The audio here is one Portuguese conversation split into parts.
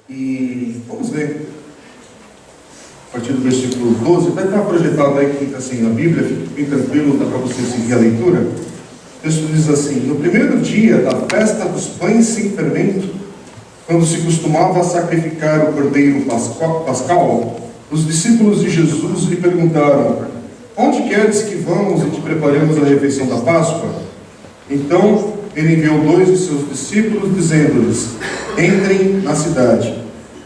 E vamos ler a partir do versículo 12. Vai estar projetado aí que fica assim na Bíblia, fique bem tranquilo, dá para você seguir a leitura. O texto diz assim: no primeiro dia da festa dos pães sem fermento, quando se costumava sacrificar o cordeiro pascal, os discípulos de Jesus lhe perguntaram: onde queres que vamos e te preparemos a refeição da Páscoa? Então ele enviou 2 de seus discípulos, dizendo-lhes: entrem na cidade,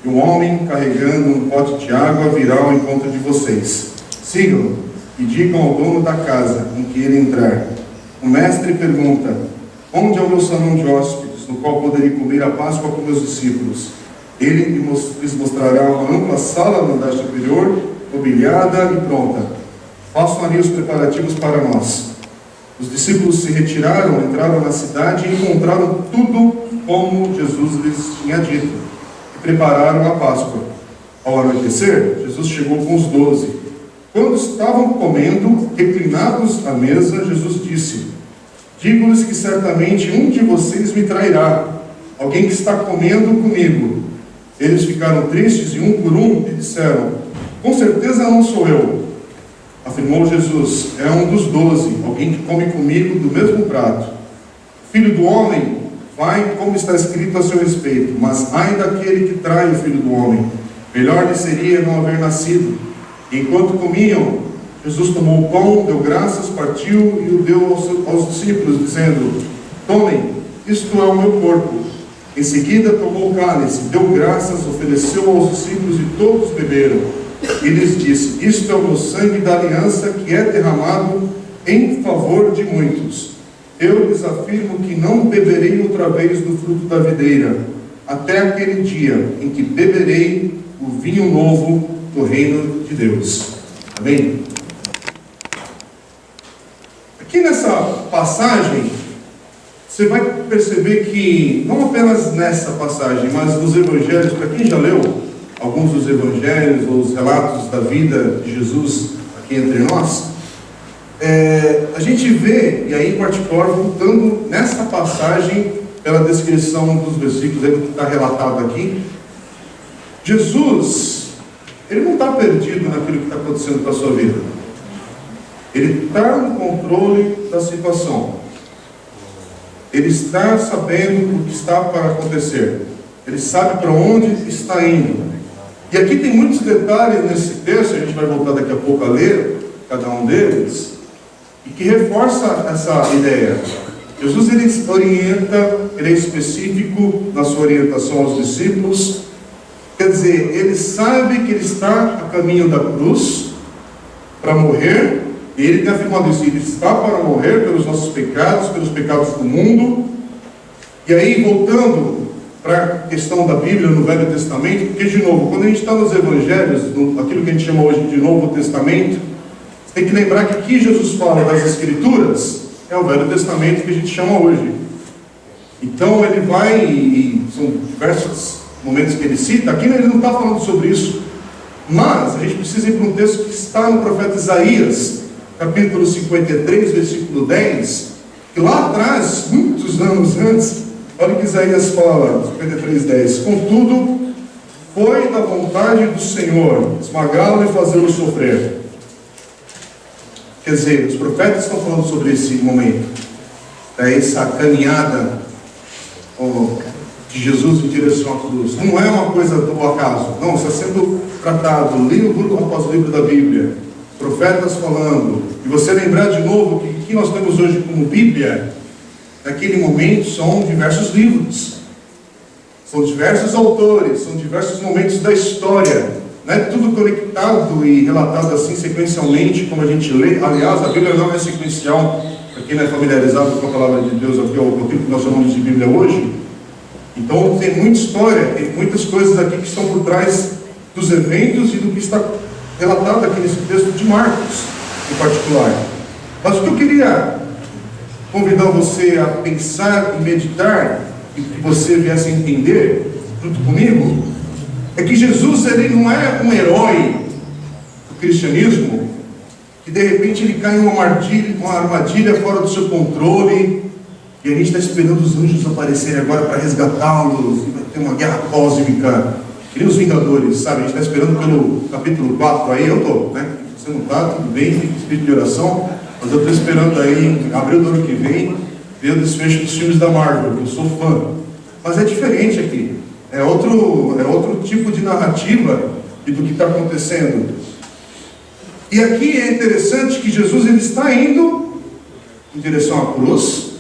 e um homem carregando um pote de água virá ao encontro de vocês. Sigam-no e digam ao dono da casa em que ele entrar: o mestre pergunta: onde é o meu salão de hóspedes, no qual poderei comer a Páscoa com meus discípulos? Ele lhes mostrará uma ampla sala no andar superior, mobiliada e pronta. Façam ali os preparativos para nós. Os discípulos se retiraram, entraram na cidade e encontraram tudo como Jesus lhes tinha dito, e prepararam a Páscoa. Ao anoitecer, Jesus chegou com os 12. Quando estavam comendo, reclinados à mesa, Jesus disse: digo-lhes que certamente um de vocês me trairá, alguém que está comendo comigo. Eles ficaram tristes e um por um lhe disseram: com certeza não sou eu. Afirmou Jesus: é um dos 12, alguém que come comigo do mesmo prato. Filho do homem vai como está escrito a seu respeito, mas ai daquele que trai o Filho do homem. Melhor lhe seria não haver nascido. E enquanto comiam, Jesus tomou o pão, deu graças, partiu e o deu aos discípulos, dizendo: tomem, isto é o meu corpo. Em seguida tomou o cálice, deu graças, ofereceu aos discípulos e todos beberam. E lhes disse: isto é o meu sangue da aliança, que é derramado em favor de muitos. Eu lhes afirmo que não beberei outra vez do fruto da videira, até aquele dia em que beberei o vinho novo do reino de Deus. Amém? Aqui nessa passagem, você vai perceber que, não apenas nessa passagem, mas nos evangelhos, para quem já leu alguns dos evangelhos, ou os relatos da vida de Jesus aqui entre nós, a gente vê, e aí em particular, voltando nessa passagem, pela descrição dos versículos aí, que está relatado aqui, Jesus, ele não está perdido naquilo que está acontecendo com a sua vida. Ele está no controle da situação. Ele está sabendo o que está para acontecer. Ele sabe para onde está indo. E aqui tem muitos detalhes nesse texto, a gente vai voltar daqui a pouco a ler cada um deles, e que reforça essa ideia. Jesus, ele orienta, ele é específico na sua orientação aos discípulos. Quer dizer, ele sabe que ele está a caminho da cruz para morrer. E ele tem afirmado isso: ele está para morrer pelos nossos pecados, pelos pecados do mundo. E aí, voltando para a questão da Bíblia no Velho Testamento, porque, de novo, quando a gente está nos Evangelhos, aquilo que a gente chama hoje de Novo Testamento, você tem que lembrar que aqui Jesus fala das Escrituras, é o Velho Testamento que a gente chama hoje. Então ele vai, e são diversos momentos que ele cita, aqui ele não está falando sobre isso, mas a gente precisa ir para um texto que está no profeta Isaías, capítulo 53, versículo 10, que lá atrás, muitos anos antes, olha o que Isaías fala, 53, 10: contudo, foi da vontade do Senhor esmagá-lo e fazê-lo sofrer. Quer dizer, os profetas estão falando sobre esse momento, essa caminhada de Jesus em direção à cruz. Não é uma coisa do acaso, não, está sendo tratado livro após livro da Bíblia, profetas falando. E você lembrar de novo que o que nós temos hoje como Bíblia, naquele momento, são diversos livros, são diversos autores, são diversos momentos da história. Não é tudo conectado e relatado assim sequencialmente, como a gente lê. Aliás, a Bíblia não é sequencial, para quem não é familiarizado com a palavra de Deus, aqui, o que nós chamamos de Bíblia hoje. Então tem muita história, tem muitas coisas aqui que estão por trás dos eventos e do que está relatado aqui nesse texto de Marcos, em particular. Mas o que eu queria convidar você a pensar e meditar, e que você viesse a entender, junto comigo, é que Jesus, ele não é um herói do cristianismo, que de repente ele cai em uma armadilha fora do seu controle, e a gente está esperando os anjos aparecerem agora para resgatá-los, e vai ter uma guerra cósmica. Que nem os Vingadores, sabe? A gente está esperando pelo capítulo 4 aí, eu estou, né? Você não está, tudo bem, tem espírito de oração, mas eu estou esperando aí, abril do ano que vem, ver o desfecho dos filmes da Marvel, que eu sou fã. Mas é diferente aqui. É outro tipo de narrativa do que está acontecendo. E aqui é interessante que Jesus ele está indo em direção à cruz,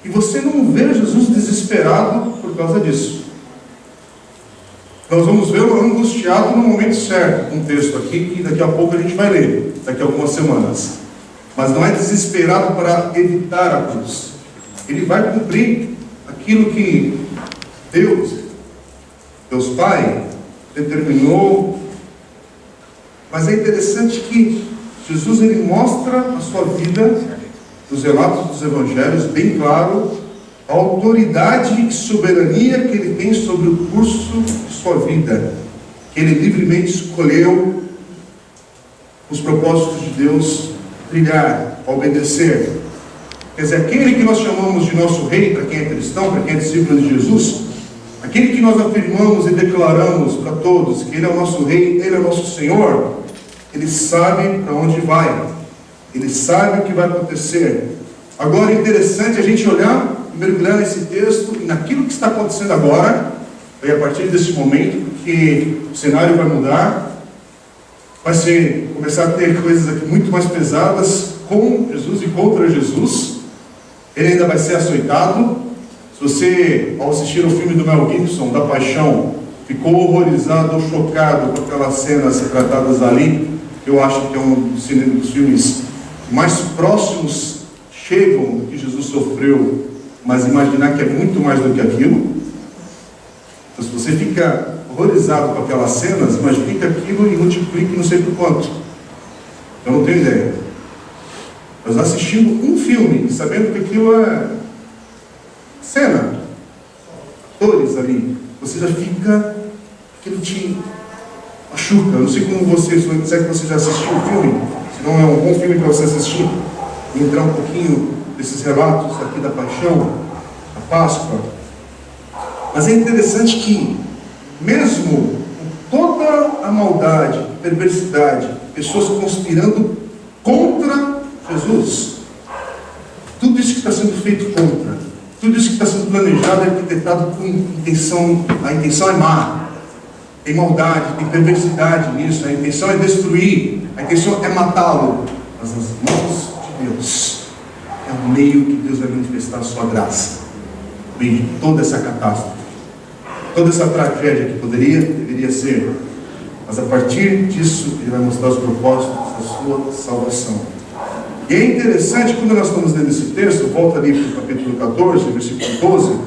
e você não vê Jesus desesperado por causa disso. Nós vamos vê-lo angustiado no momento certo, um texto aqui que daqui a pouco a gente vai ler, daqui a algumas semanas. Mas não é desesperado para evitar a cruz. Ele vai cumprir aquilo que Deus Pai, determinou. Mas é interessante que Jesus ele mostra a sua vida, nos relatos dos evangelhos, bem claro, a autoridade e soberania que ele tem sobre o curso de sua vida, que ele livremente escolheu os propósitos de Deus trilhar, obedecer. Quer dizer, aquele que nós chamamos de nosso rei, para quem é cristão, para quem é discípulo de Jesus, aquele que nós afirmamos e declaramos para todos que ele é o nosso rei, ele é o nosso Senhor, ele sabe para onde vai, ele sabe o que vai acontecer. Agora é interessante a gente olhar, mergulhar nesse texto e naquilo que está acontecendo agora, e a partir desse momento, porque o cenário vai mudar, começar a ter coisas aqui muito mais pesadas com Jesus e contra Jesus. Ele ainda vai ser açoitado. Se você, ao assistir o filme do Mel Gibson, da Paixão, ficou horrorizado ou chocado com aquelas cenas retratadas ali, eu acho que é um dos filmes mais próximos chegam do que Jesus sofreu, mas imaginar que é muito mais do que aquilo. Então, se você fica horrorizado com aquelas cenas, imagine aquilo e multiplique não sei por quanto. Eu não tenho ideia. Nós assistimos um filme, sabendo que aquilo é cena, atores ali, você já fica, aquilo te machuca. Eu não sei como você, se disser que você já assistiu o filme, se não é um bom filme para você assistir, e entrar um pouquinho desses relatos aqui da Paixão, da Páscoa. Mas é interessante que, mesmo com toda a maldade, perversidade, pessoas conspirando contra Jesus, tudo isso que está sendo feito contra, tudo isso que está sendo planejado é arquitetado com intenção, a intenção é má, tem maldade, tem perversidade nisso, a intenção é destruir, a intenção é matá-lo, mas nas mãos de Deus é o meio que Deus vai manifestar a sua graça, no meio de toda essa catástrofe, toda essa tragédia que deveria ser, mas a partir disso Ele vai mostrar os propósitos da sua salvação. E é interessante, quando nós estamos lendo esse texto, volta ali para o capítulo 14, versículo 12. O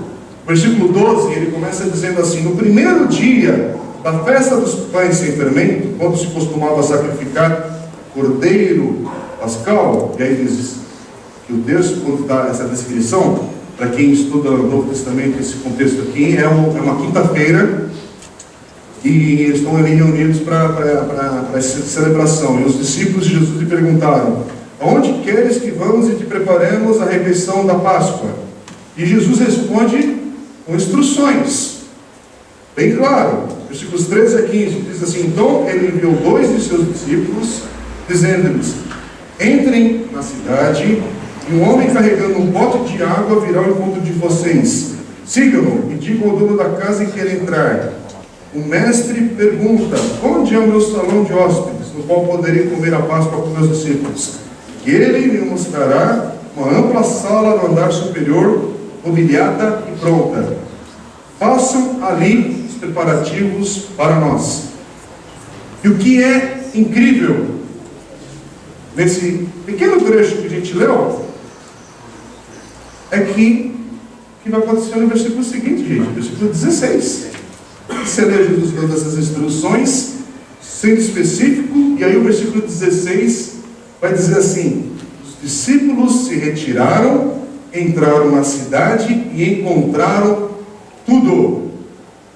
versículo 12, ele começa dizendo assim: no primeiro dia da festa dos pães sem fermento, quando se costumava sacrificar cordeiro pascal, e aí diz que o texto, quando dá essa descrição, para quem estuda o Novo Testamento, esse contexto aqui, é uma quinta-feira, e eles estão ali reunidos para essa celebração. E os discípulos de Jesus lhe perguntaram: aonde queres que vamos e te preparemos a refeição da Páscoa? E Jesus responde com instruções, bem claro, versículos 13 a 15, diz assim: então ele enviou 2 de seus discípulos, dizendo-lhes: entrem na cidade, e um homem carregando um bote de água virá ao encontro de vocês. Sigam-no e digam ao dono da casa que quer entrar: o mestre pergunta, onde é o meu salão de hóspedes, no qual poderei comer a Páscoa com meus discípulos? E ele me mostrará uma ampla sala no andar superior, mobiliada e pronta. Façam ali os preparativos para nós. E o que é incrível nesse pequeno trecho que a gente leu é que o que vai acontecer no versículo seguinte, gente, versículo 16. Você lê Jesus dando essas instruções, sendo específico, e aí o versículo 16 vai dizer assim: os discípulos se retiraram, entraram na cidade e encontraram tudo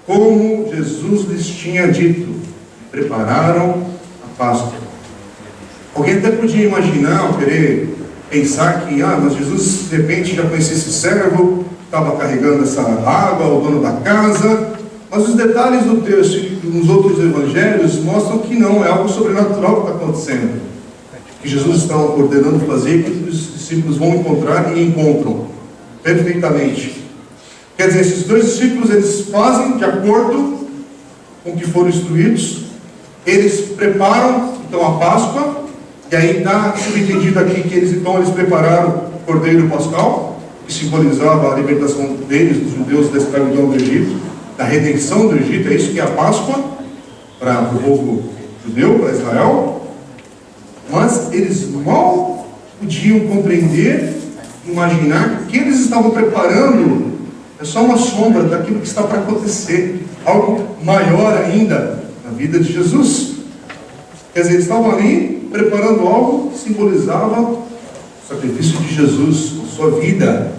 como Jesus lhes tinha dito, e prepararam a Páscoa. Alguém até podia imaginar, ou querer pensar que, mas Jesus de repente já conhecia esse servo, estava carregando essa água, o dono da casa, Mas os detalhes do texto e nos outros evangelhos mostram que não, é algo sobrenatural que está acontecendo. Que Jesus está ordenando fazer, que os discípulos vão encontrar e encontram perfeitamente. Quer dizer, esses dois discípulos, eles fazem de acordo com o que foram instruídos, eles preparam então a Páscoa, e aí está subentendido aqui que eles prepararam o Cordeiro Pascal, que simbolizava a libertação deles, dos judeus, da escravidão do Egito, da redenção do Egito. É isso que é a Páscoa para o povo judeu, para Israel. Mas eles mal podiam compreender, imaginar que o que eles estavam preparando é só uma sombra daquilo que está para acontecer, algo maior ainda na vida de Jesus. Quer dizer, eles estavam ali preparando algo que simbolizava o sacrifício de Jesus, a sua vida.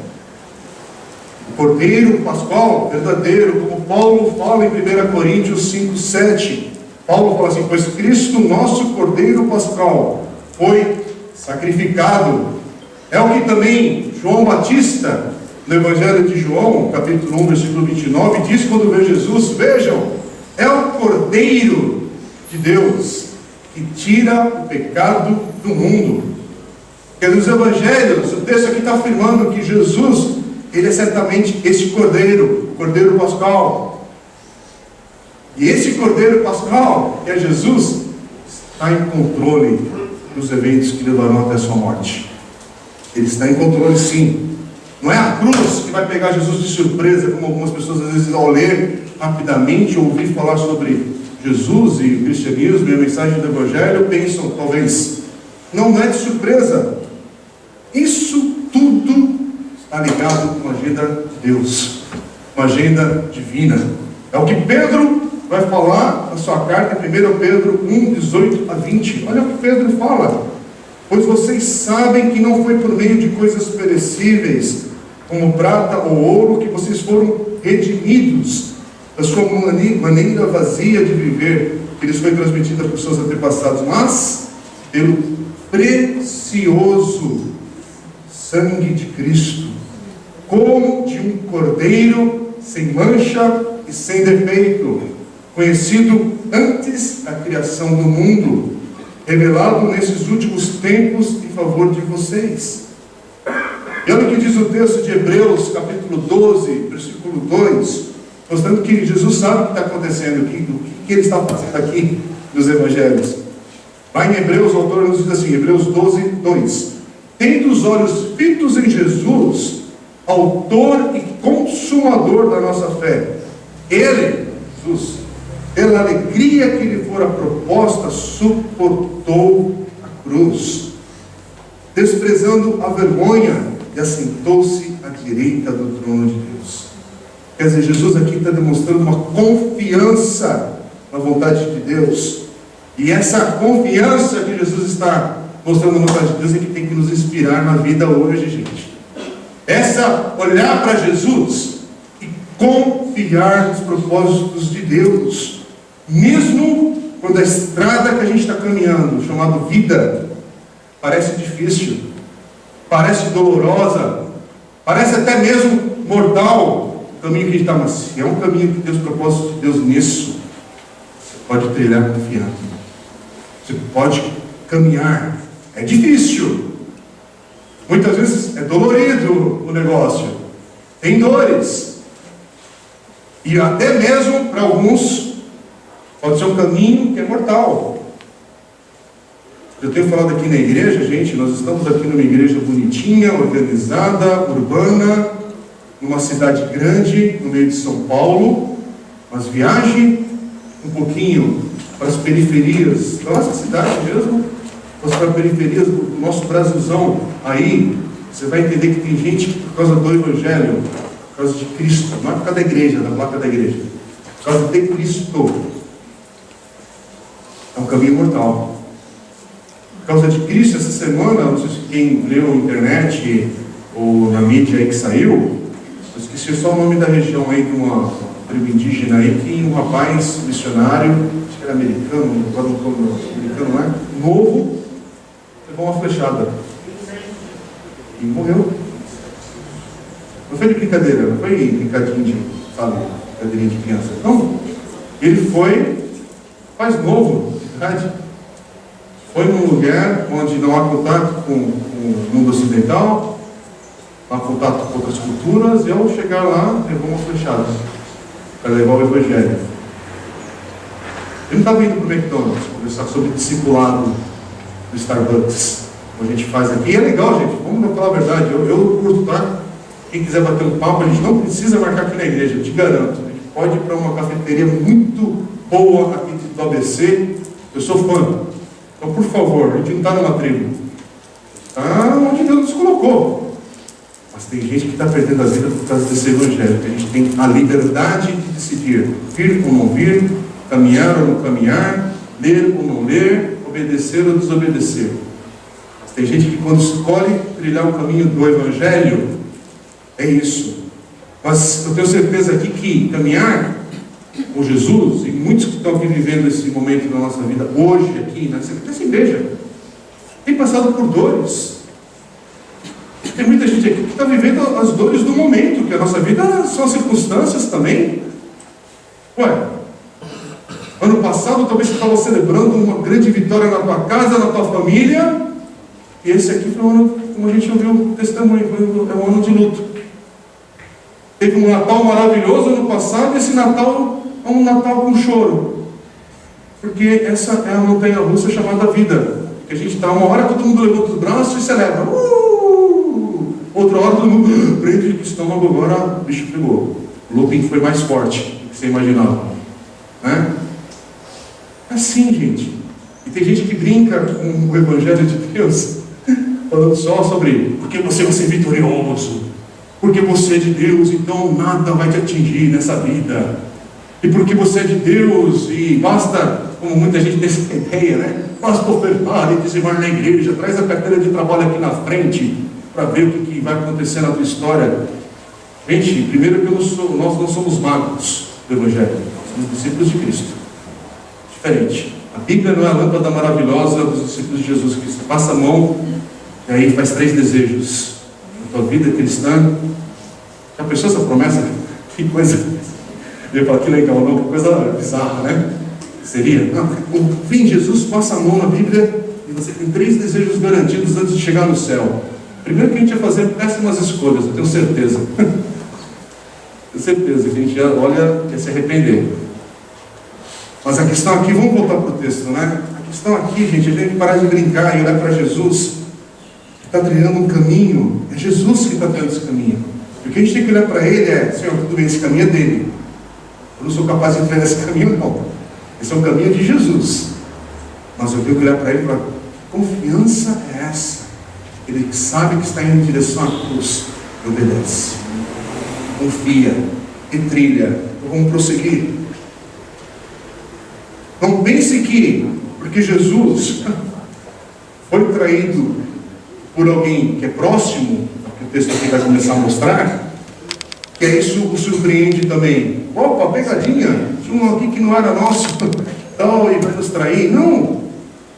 O Cordeiro Pascal, verdadeiro, como Paulo fala em 1 Coríntios 5:7. Paulo fala assim: pois Cristo, nosso Cordeiro Pascal, foi sacrificado. É o que também João Batista, no Evangelho de João, capítulo 1, versículo 29, diz quando vê Jesus: vejam, é o Cordeiro de Deus que tira o pecado do mundo. Porque nos Evangelhos, o texto aqui está afirmando que Jesus, ele é certamente esse Cordeiro, o Cordeiro Pascal. E esse Cordeiro Pascal, que é Jesus, está em controle dos eventos que levarão até a sua morte. Ele está em controle, sim. Não é a cruz que vai pegar Jesus de surpresa, como algumas pessoas às vezes, ao ler rapidamente, ouvir falar sobre Jesus e o cristianismo e a mensagem do Evangelho, pensam, talvez, não é de surpresa. Isso tudo está ligado com a agenda de Deus, uma agenda divina. É o que Pedro vai falar na sua carta, em 1 Pedro 1, 18 a 20. Olha o que Pedro fala: pois vocês sabem que não foi por meio de coisas perecíveis, como prata ou ouro, que vocês foram redimidos da sua maneira vazia de viver, que lhes foi transmitida por seus antepassados, mas pelo precioso sangue de Cristo, como de um cordeiro sem mancha e sem defeito, conhecido antes da criação do mundo, revelado nesses últimos tempos em favor de vocês. E olha o que diz o texto de Hebreus, capítulo 12, versículo 2, mostrando que Jesus sabe o que está acontecendo, o que ele está fazendo aqui nos Evangelhos. Lá em Hebreus, o autor nos diz assim, Hebreus 12, 2: tendo os olhos fitos em Jesus, autor e consumador da nossa fé, ele, Jesus, pela alegria que lhe fora proposta, suportou a cruz, desprezando a vergonha, e assentou-se à direita do trono de Deus. Quer dizer, Jesus aqui está demonstrando uma confiança na vontade de Deus, e essa confiança que Jesus está mostrando na vontade de Deus é que tem que nos inspirar na vida hoje, gente. Essa, olhar para Jesus e confiar nos propósitos de Deus, mesmo quando a estrada que a gente está caminhando, chamada vida, parece difícil, parece dolorosa, parece até mesmo mortal, o caminho que a gente está, mas se é um caminho que tem os propósitos de Deus nisso, você pode trilhar confiando, você pode caminhar. É difícil, muitas vezes é dolorido o negócio, tem dores, e até mesmo para alguns pode ser um caminho que é mortal. Eu tenho falado aqui na igreja, gente, nós estamos aqui numa igreja bonitinha, organizada, urbana, numa cidade grande, no meio de São Paulo, mas viaje um pouquinho para as periferias da nossa cidade mesmo, para as periferias do nosso Brasilzão, aí você vai entender que tem gente por causa do Evangelho, por causa de Cristo, não é por causa da igreja, da placa da igreja, por causa de Cristo, é um caminho mortal. Por causa de Cristo, essa semana, não sei se quem leu na internet ou na mídia aí que saiu, eu esqueci só o nome da região aí de uma tribo indígena aí, que um rapaz missionário, acho que era americano, americano, não é? Novo, levou uma flechada e morreu. Não foi de brincadeira, não foi brincadinho de, sabe? cadeirinha de criança. Então, ele foi, faz novo, verdade? Foi num lugar onde não há contato com o mundo ocidental, não há contato com outras culturas, e ao chegar lá, levou uma flechada para levar o Evangelho. Ele não estava indo para o McDonald's conversar sobre discipulado do Starbucks, como a gente faz aqui. E é legal, gente, vamos falar a verdade, eu curto, tá? Quem quiser bater um papo, a gente não precisa marcar aqui na igreja, eu te garanto. A gente pode ir para uma cafeteria muito boa aqui do ABC, eu sou fã. Então, por favor, a gente não está numa tribo. Está onde Deus nos colocou. Mas tem gente que está perdendo a vida por causa desse evangelho. Que a gente tem a liberdade de decidir vir ou não vir, caminhar ou não caminhar, ler ou não ler, obedecer ou desobedecer. Mas tem gente que quando escolhe trilhar o caminho do evangelho, é isso. Mas eu tenho certeza aqui que caminhar com Jesus, e muitos que estão aqui vivendo esse momento na nossa vida hoje, aqui nessa igreja, tem passado por dores. Tem muita gente aqui que está vivendo as dores do momento, que a nossa vida são as circunstâncias também. Ué, ano passado talvez você estava celebrando uma grande vitória na tua casa, na tua família, e esse aqui foi um ano, como a gente ouviu o testemunho, é um ano de luto. Teve um Natal maravilhoso ano passado, e esse Natal é um Natal com choro. Porque essa é a montanha-russa chamada vida. Que a gente está, uma hora todo mundo levanta os braços e celebra. Outra hora todo mundo prende o estômago, agora o bicho pegou. O looping foi mais forte do que você imaginava. Né? É assim, gente. E tem gente que brinca com o Evangelho de Deus, falando só sobre porque você vai ser vitorioso. Porque você é de Deus, então nada vai te atingir nessa vida. E porque você é de Deus, e basta, como muita gente tem essa ideia, né? Basta ofertar e dizimar na igreja, traz a carteira de trabalho aqui na frente, para ver o que vai acontecer na tua história. Gente, primeiro que nós não somos magos do Evangelho, somos discípulos de Cristo. Diferente. A Bíblia não é a lâmpada maravilhosa dos discípulos de Jesus Cristo. Passa a mão, e aí faz 3 desejos. Tua vida cristã, já pensou essa promessa? Que coisa, eu ia falar que legal, não, que coisa bizarra, né? Seria, não, vem Jesus, passa a mão na Bíblia e você tem 3 desejos garantidos antes de chegar no céu. Primeiro que a gente ia fazer péssimas escolhas, eu tenho certeza. Tenho certeza que a gente olha e ia se arrepender. Mas a questão aqui, vamos voltar para o texto, né? A questão aqui, gente, a gente tem que parar de brincar e olhar para Jesus. Está trilhando um caminho, é Jesus que está trilhando esse caminho. E o que a gente tem que olhar para Ele é: Senhor, tudo bem, esse caminho é dele. Eu não sou capaz de trilhar esse caminho, não. Esse é o caminho de Jesus. Mas eu tenho que olhar para Ele e falar: que confiança é essa? Ele sabe que está indo em direção à cruz, e obedece. Confia, e trilha. Então vamos prosseguir. Não pense que, porque Jesus foi traído por alguém que é próximo, que o texto aqui vai começar a mostrar, que isso o surpreende também. Opa, pegadinha, tinha um aqui que não era nosso, tal, e vai nos trair. Não,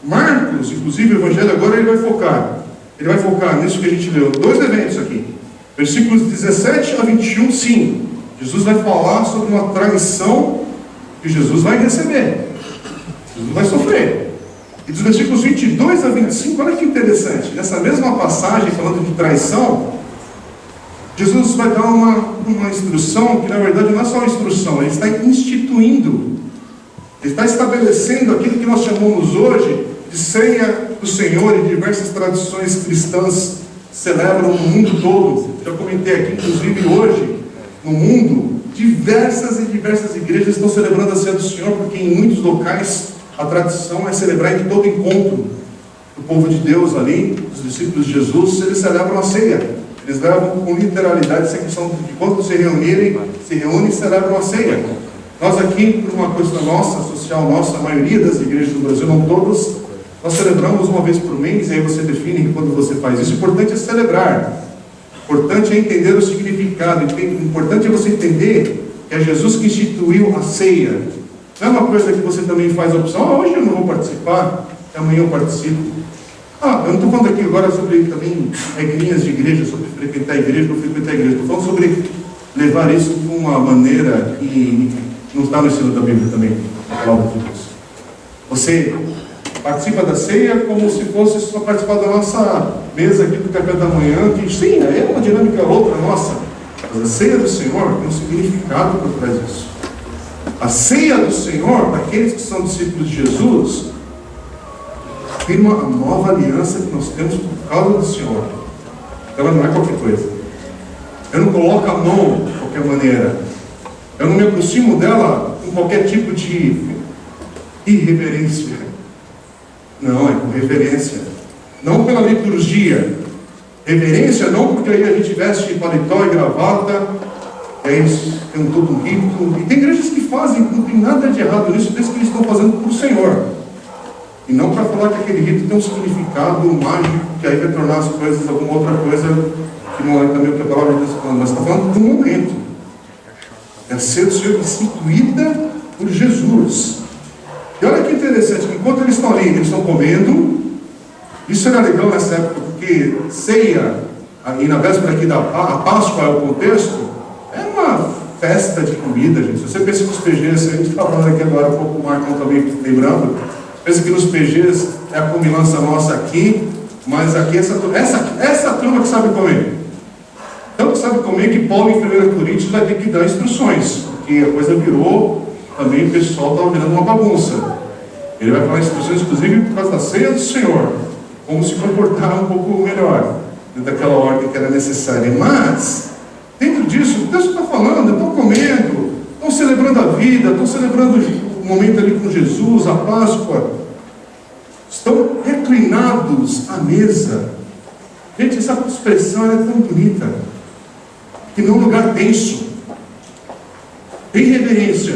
Marcos, inclusive o Evangelho agora ele vai focar nisso que a gente leu, 2 eventos aqui, versículos 17 a 21, sim, Jesus vai falar sobre uma traição que Jesus vai receber, Jesus vai sofrer. E dos versículos 22 a 25, olha que interessante, nessa mesma passagem, falando de traição, Jesus vai dar uma instrução, que na verdade não é só uma instrução, Ele está instituindo, Ele está estabelecendo aquilo que nós chamamos hoje de ceia do Senhor, e diversas tradições cristãs celebram no mundo todo. Já comentei aqui, inclusive hoje, no mundo, diversas igrejas estão celebrando a ceia do Senhor, porque em muitos locais a tradição é celebrar em todo encontro do povo de Deus ali, os discípulos de Jesus, eles celebram a ceia. Eles levam com literalidade essa questão de quando se reúnem e celebram a ceia. Nós aqui, por uma coisa nossa, social nossa, a maioria das igrejas do Brasil, não todas, nós celebramos uma vez por mês, e aí você define quando você faz isso. O importante é celebrar. O importante é entender o significado. O importante é você entender que é Jesus que instituiu a ceia. Não é uma coisa que você também faz a opção: hoje eu não vou participar, amanhã eu participo. Eu não estou falando aqui agora sobre também regrinhas de igreja, sobre frequentar a igreja, não frequentar a igreja. Estou falando sobre levar isso de uma maneira que não está no estilo da Bíblia também, a palavra de Deus. Você participa da ceia como se fosse só participar da nossa mesa aqui do café da manhã, que sim, é uma dinâmica outra nossa, mas a ceia do Senhor tem um significado por trás disso. A ceia do Senhor, para aqueles que são discípulos de Jesus, afirma a nova aliança que nós temos por causa do Senhor. Então ela não é qualquer coisa. Eu não coloco a mão de qualquer maneira. Eu não me aproximo dela com qualquer tipo de irreverência. Não, é com reverência. Não pela liturgia. Reverência não porque aí a gente veste paletó e gravata, e aí tem todo um rito. E tem igrejas que fazem, não tem nada de errado nisso, desde que eles estão fazendo para o Senhor. E não para falar que aquele rito tem um significado mágico, que aí vai tornar as coisas alguma outra coisa que não é também o que a palavra de Deus está falando. Mas está falando do momento. É ser do Senhor instituída por Jesus. E olha que interessante, que enquanto eles estão ali, eles estão comendo. Isso era legal nessa época, porque ceia, e na véspera aqui a Páscoa é o contexto, é uma festa de comida, gente. Se você pensa que os PGs, a gente está falando aqui agora um pouco, o Marcão também lembrando, pensa que nos PGs é a comilança nossa aqui, mas aqui essa turma que sabe comer. Tanto que sabe comer que Paulo em 1 Coríntios vai ter que dar instruções, porque a coisa virou, também o pessoal estava virando uma bagunça. Ele vai falar instruções, inclusive, por causa da ceia do Senhor, como se comportar um pouco melhor, dentro daquela ordem que era necessária. Mas, dentro disso, o texto está falando, estão comendo, estão celebrando a vida, estão celebrando o momento ali com Jesus, a Páscoa, estão reclinados à mesa. Gente, essa expressão é tão bonita, que não é um lugar tenso, tem reverência,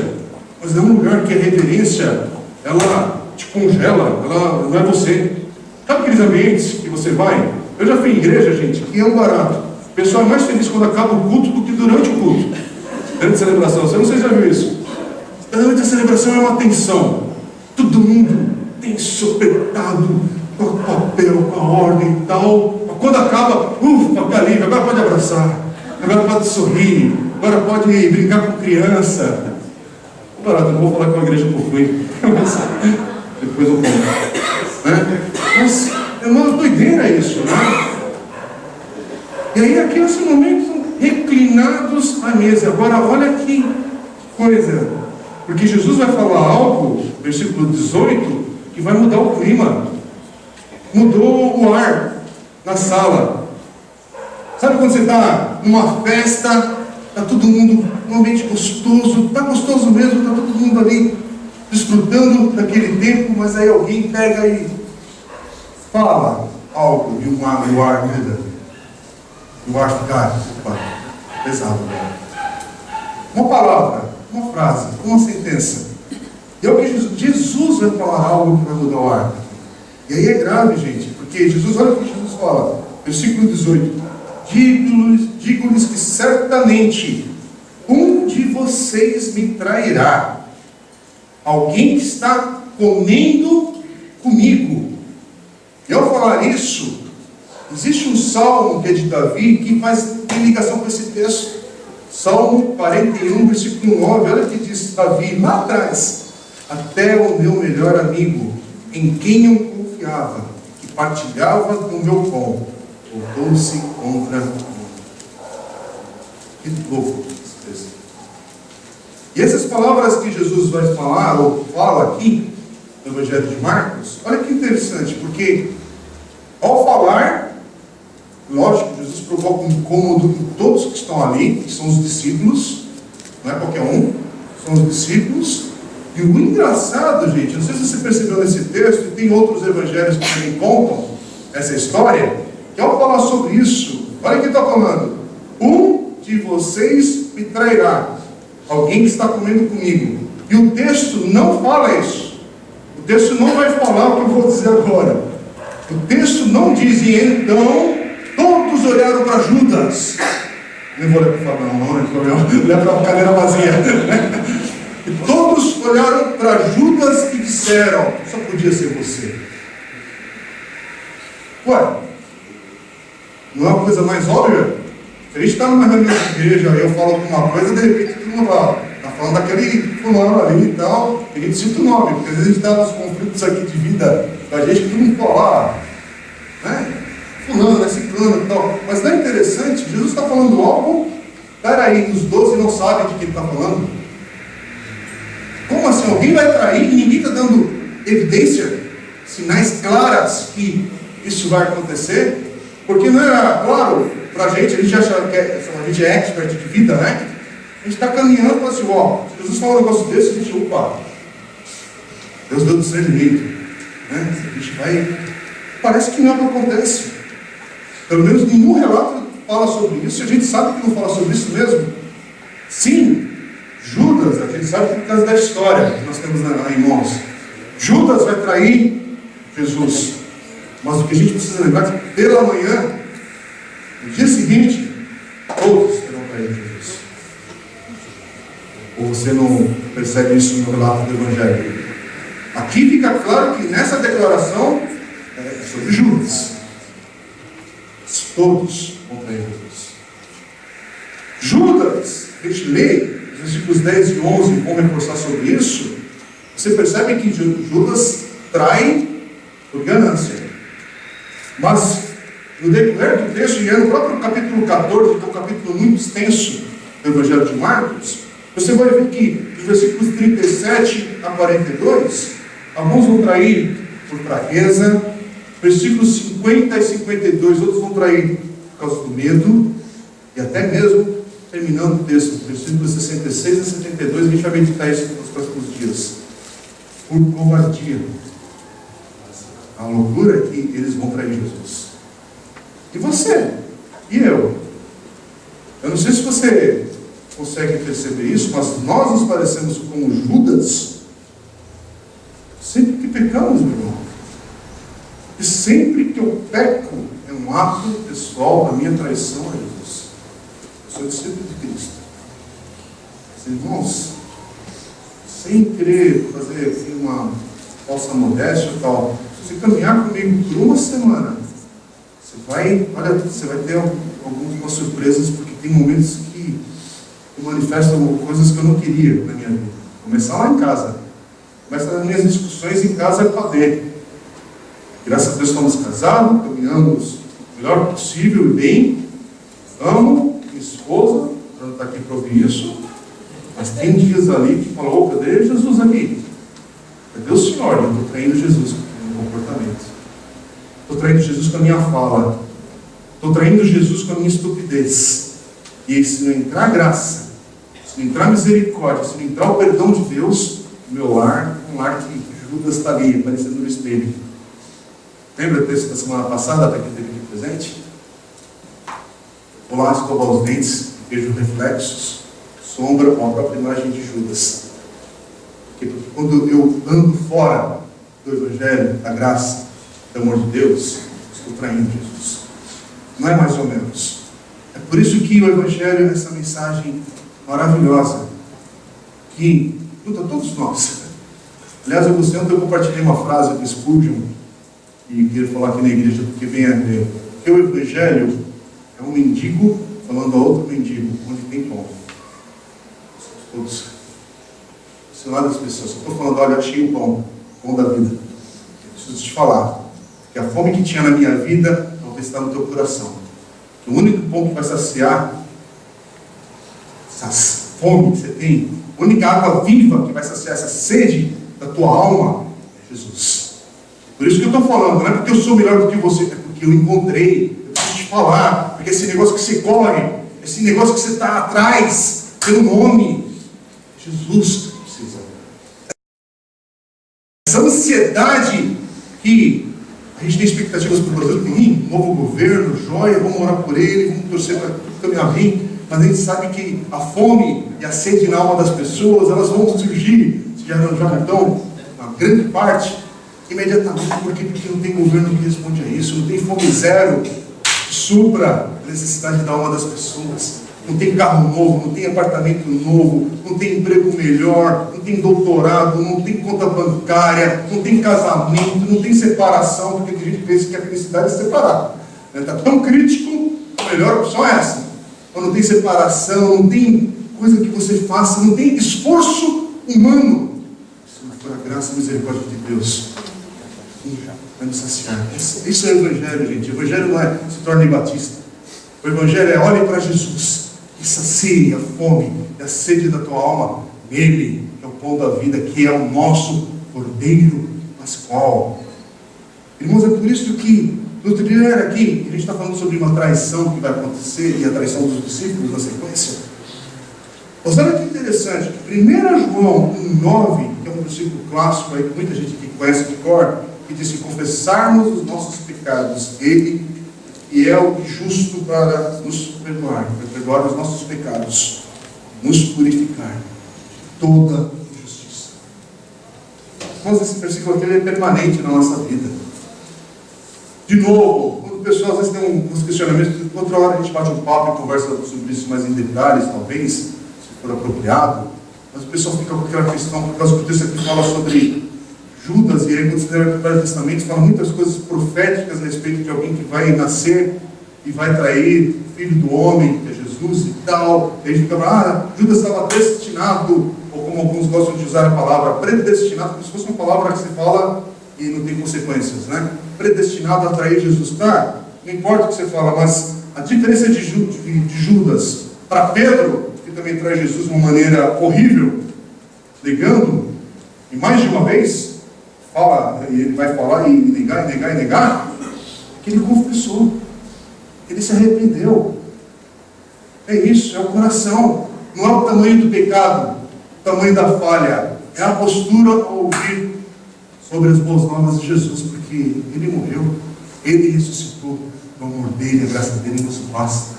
mas não é um lugar que a reverência, ela te congela, ela não é você. Sabe aqueles ambientes que você vai? Eu já fui em igreja, gente, que é um barato. O pessoal é mais feliz quando acaba o culto do que durante o culto. Durante a celebração, você não sei se já viu isso. Durante a celebração é uma tensão. Todo mundo tenso, apertado, com o papel, com a ordem e tal. Mas quando acaba, fica livre, agora pode abraçar, agora pode sorrir, agora pode brincar com criança. Barato, não vou falar com a igreja que eu fui. Depois eu conto. Né? Mas é uma doideira isso, né? E aí aqui nesse momento são reclinados à mesa. Agora olha que coisa, porque Jesus vai falar algo, versículo 18, que vai mudar o clima. Mudou o ar na sala. Sabe quando você está numa festa, está todo mundo num ambiente gostoso, está gostoso mesmo, está todo mundo ali desfrutando daquele tempo, mas aí alguém pega e fala algo e o ar muda. O ar fica pesado. Uma palavra, uma frase, uma sentença. E é o que Jesus vai falar algo que vai mudar o ar. E aí é grave, gente, porque Jesus, olha o que Jesus fala, versículo 18: digo-lhes que certamente um de vocês me trairá. Alguém que está comendo comigo. E ao falar isso, existe um salmo que é de Davi que tem ligação com esse texto. Salmo 41, versículo 9, olha o que diz Davi lá atrás: até o meu melhor amigo, em quem eu confiava, que partilhava do meu pão, voltou-se contra mim. Que louco esse texto. E essas palavras que Jesus vai falar, ou fala aqui no Evangelho de Marcos, olha que interessante, porque ao falar, lógico, Jesus provoca um incômodo em todos que estão ali, que são os discípulos, não é qualquer um, são os discípulos. E o engraçado, gente, não sei se você percebeu nesse texto, e tem outros evangelhos que também contam essa história, que ao falar sobre isso, olha o que está falando: um de vocês me trairá, alguém que está comendo comigo. E o texto não fala isso. O texto não vai falar o que eu vou dizer agora. O texto não diz: e então todos olharam para Judas. Nem vou olhar para falar, não, olhar para a cadeira vazia. E todos olharam para Judas e disseram: só podia ser você. Ué, não é uma coisa mais óbvia? A gente está numa reunião de igreja, eu falo alguma coisa, de repente todo mundo fala, está falando daquele fulano ali e tal, e a gente cita o nome, porque às vezes a gente está nos conflitos aqui de vida da gente, que todo mundo fala, né? Fulano, né? Ciclano e tal. Mas não é interessante, Jesus está falando algo, peraí, os 12 não sabem de que ele está falando. Como assim? Alguém vai trair e ninguém está dando evidência, sinais claras que isso vai acontecer? Porque não era claro para a gente acha que a gente é expert de vida, né? A gente está caminhando para assim, ó, se Jesus falar um negócio desse, a gente, opa, Deus deu discernimento, né? A gente vai, parece que não é o que acontece. Pelo menos nenhum relato fala sobre isso, e a gente sabe que não fala sobre isso mesmo. Sim, Judas, a gente sabe por causa da história que nós temos em mãos. Judas vai trair Jesus. Mas o que a gente precisa lembrar é que pela manhã, no dia seguinte, todos terão traído Jesus. Ou você não percebe isso no relato do Evangelho? Aqui fica claro que nessa declaração é sobre Judas. Todos vão trair Jesus. Judas, a gente lê, os versículos 10 e 11 vão reforçar sobre isso. Você percebe que Judas trai por ganância. Mas, no decorrer do texto, e é no próprio capítulo 14, que é um capítulo muito extenso do Evangelho de Marcos, você vai ver que, dos versículos 37 a 42, alguns vão trair por fraqueza, versículos 50 e 52, outros vão trair por causa do medo, e até mesmo, terminando o texto, versículos 66 a 72, a gente vai meditar isso nos próximos dias, por covardia. A loucura é que eles vão trair Jesus. E você? E eu? Eu não sei se você consegue perceber isso, mas nós nos parecemos com Judas sempre que pecamos, meu irmão. E sempre que eu peco, é um ato pessoal da minha traição a Jesus. Eu sou discípulo de Cristo. Mas, irmãos, sem querer fazer assim, uma falsa modéstia e tal, se você caminhar comigo por uma semana, você vai ter algumas surpresas, porque tem momentos que manifestam coisas que eu não queria na minha vida. Começar lá em casa. Começa nas minhas discussões em casa com a dele. Graças a Deus estamos casados, caminhamos o melhor possível e bem. Amo minha esposa, ela não está aqui para ouvir isso. Mas tem dias ali que falam, cadê Jesus aqui? Cadê o Senhor? Eu estou traindo Jesus com o meu comportamento. Estou traindo Jesus com a minha fala. Estou traindo Jesus com a minha estupidez. E se não entrar graça, se não entrar misericórdia, se não entrar o perdão de Deus, o meu lar é um lar que Judas está ali, aparecendo no espelho. Lembra do texto da semana passada, para quem teve aqui presente? Vou lá escovar os dentes, vejo reflexos, sombra, uma própria imagem de Judas. Porque quando eu ando fora do Evangelho, da graça, do amor de Deus, estou traindo Jesus. Não é mais ou menos. É por isso que o Evangelho é essa mensagem maravilhosa, que luta todos nós. Aliás, eu gostei ontem, eu compartilhei uma frase do Spurgeon, e queria falar aqui na igreja, porque vem a ver. Porque o Evangelho é um mendigo falando a outro mendigo, onde tem pão. Todos. Sei lá das pessoas. Eu estou falando, olha, achei o pão da vida. Eu preciso te falar. Que a fome que tinha na minha vida, talvez está no teu coração. Que o único pão que vai saciar essa fome que você tem, a única água viva que vai saciar essa sede da tua alma, é Jesus. Por isso que eu estou falando, não é porque eu sou melhor do que você, é porque eu encontrei, eu preciso te falar, porque esse negócio que você corre, esse negócio que você está atrás, pelo nome, Jesus precisa. Essa ansiedade que a gente tem expectativas para o Brasil, tem novo governo, joia, vamos orar por ele, vamos torcer para tudo caminhar bem, mas a gente sabe que a fome e a sede na alma das pessoas, elas vão surgir, se já não estão, uma grande parte, imediatamente. Porque não tem governo que responde a isso, não tem fome zero que supra a necessidade da alma das pessoas, não tem carro novo, não tem apartamento novo, não tem emprego melhor, não tem doutorado, não tem conta bancária, não tem casamento, não tem separação, porque tem gente que pensa que a felicidade é separar. Está tão crítico, a melhor opção é essa. não tem separação, não tem coisa que você faça, não tem esforço humano. Se não for a graça e a misericórdia de Deus, vai nos saciar. Isso é o Evangelho, gente. O Evangelho não é se torne batista. O Evangelho é olhe para Jesus e sacie a fome e a sede da tua alma nele, que é o pão da vida, que é o nosso Cordeiro Pascual. Irmãos, é por isso que no trilhar aqui, a gente está falando sobre uma traição que vai acontecer, e a traição dos discípulos na sequência. Mas olha que interessante, 1 João 1,9, que é um versículo clássico aí, que muita gente aqui conhece de cor, que diz que confessarmos os nossos pecados, Ele é o justo para nos perdoar os nossos pecados, nos purificar de toda injustiça. Mas esse versículo aqui ele é permanente na nossa vida. De novo, quando o pessoal às vezes tem uns questionamentos, outra hora a gente bate um papo e conversa sobre isso mais em detalhes, talvez, se for apropriado, mas o pessoal fica com aquela questão, por causa que o texto aqui fala sobre Judas, e aí quando você lê o Velho Testamento, fala muitas coisas proféticas a respeito de alguém que vai nascer e vai trair o Filho do Homem, que é Jesus e tal. E aí fica, Judas estava destinado, ou como alguns gostam de usar a palavra, predestinado, como se fosse uma palavra que se fala e não tem consequências, né? Predestinado a trair Jesus. Tá, não importa o que você fala, mas a diferença de Judas para Pedro, que também traz Jesus de uma maneira horrível, negando, e mais de uma vez, fala, e ele vai falar e negar, que ele confessou, que ele se arrependeu. É isso, é o coração, não é o tamanho do pecado, o tamanho da falha, é a postura ao ouvir sobre as boas novas de Jesus, porque Ele morreu, Ele ressuscitou, o amor dele, a graça dele nos basta.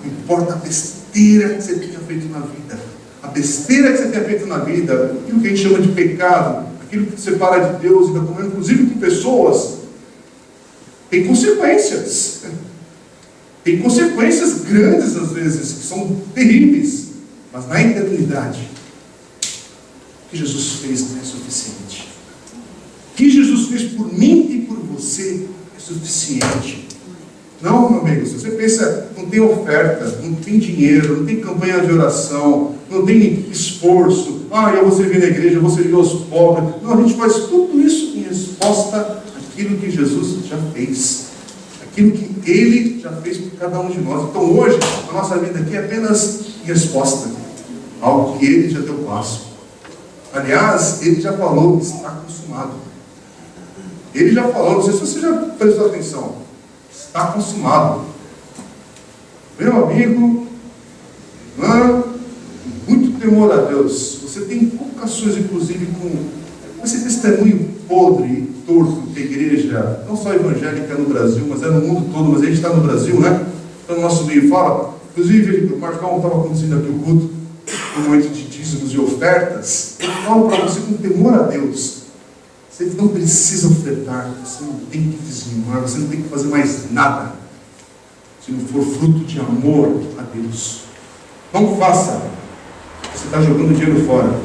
Não importa a besteira que você tenha feito na vida, a besteira que você tenha feito na vida, aquilo que a gente chama de pecado, aquilo que te separa de Deus, inclusive com pessoas, tem consequências. Tem consequências grandes às vezes, que são terríveis, mas na eternidade, o que Jesus fez não é suficiente. O que Jesus fez por mim e por você é suficiente. Não, meu amigo, se você pensa, não tem oferta, não tem dinheiro, não tem campanha de oração, não tem esforço, eu vou servir na igreja, eu vou servir aos pobres. Não, a gente faz tudo isso em resposta àquilo que Jesus já fez. Aquilo que Ele já fez por cada um de nós. Então hoje, a nossa vida aqui é apenas em resposta ao que Ele já deu passo. Aliás, Ele já falou, está consumado. Ele já falou, não sei se você já prestou atenção, está consumado. Meu amigo, irmã, muito temor a Deus. Você tem complicações, inclusive, com esse testemunho podre e torto que a igreja, não só evangélica no Brasil, mas é no mundo todo, mas a gente está no Brasil, né? Então, no nosso meio fala. Inclusive, o Marcão estava conduzindo aqui o culto, no momento de dízimos e ofertas. Eu falo para você com temor a Deus. Você não precisa ofertar, você não tem que dizimar, você não tem que fazer mais nada, se não for fruto de amor a Deus. Não faça, você está jogando dinheiro fora.